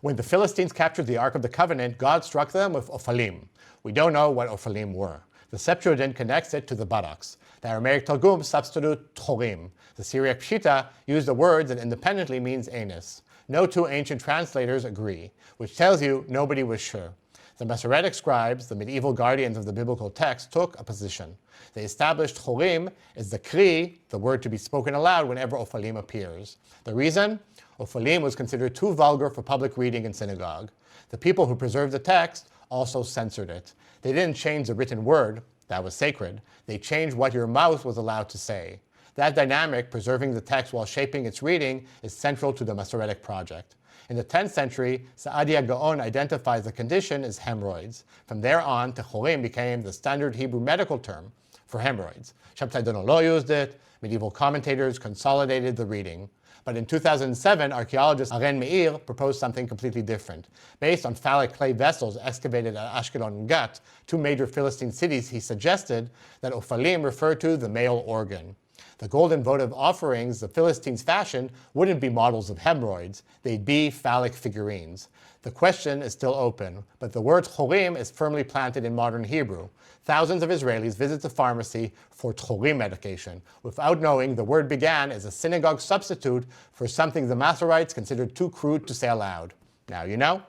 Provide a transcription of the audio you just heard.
When the Philistines captured the Ark of the Covenant, God struck them with ofalim. We don't know what ofalim were. The Septuagint connects it to the buttocks. The Aramaic Targums substitute tehorim. The Syriac Peshitta used the words and independently means anus. No two ancient translators agree, which tells you nobody was sure. The Masoretic scribes, the medieval guardians of the biblical text, took a position. They established tehorim as the kri, the word to be spoken aloud whenever ofalim appears. The reason? Ofalim was considered too vulgar for public reading in synagogue. The people who preserved the text also censored it. They didn't change the written word, that was sacred. They changed what your mouth was allowed to say. That dynamic, preserving the text while shaping its reading, is central to the Masoretic project. In the 10th century, Saadia Gaon identifies the condition as hemorrhoids. From there on, tehorim became the standard Hebrew medical term for hemorrhoids. Shabtai Donolo used it. Medieval commentators consolidated the reading. But in 2007, archaeologist Aren Maeir proposed something completely different. Based on phallic clay vessels excavated at Ashkelon and Gath, two major Philistine cities, he suggested that ofalim referred to the male organ. The golden votive offerings the Philistines fashioned wouldn't be models of hemorrhoids, they'd be phallic figurines. The question is still open, but the word tehorim is firmly planted in modern Hebrew. Thousands of Israelis visit the pharmacy for tehorim medication, without knowing the word began as a synagogue substitute for something the Masoretes considered too crude to say aloud. Now you know.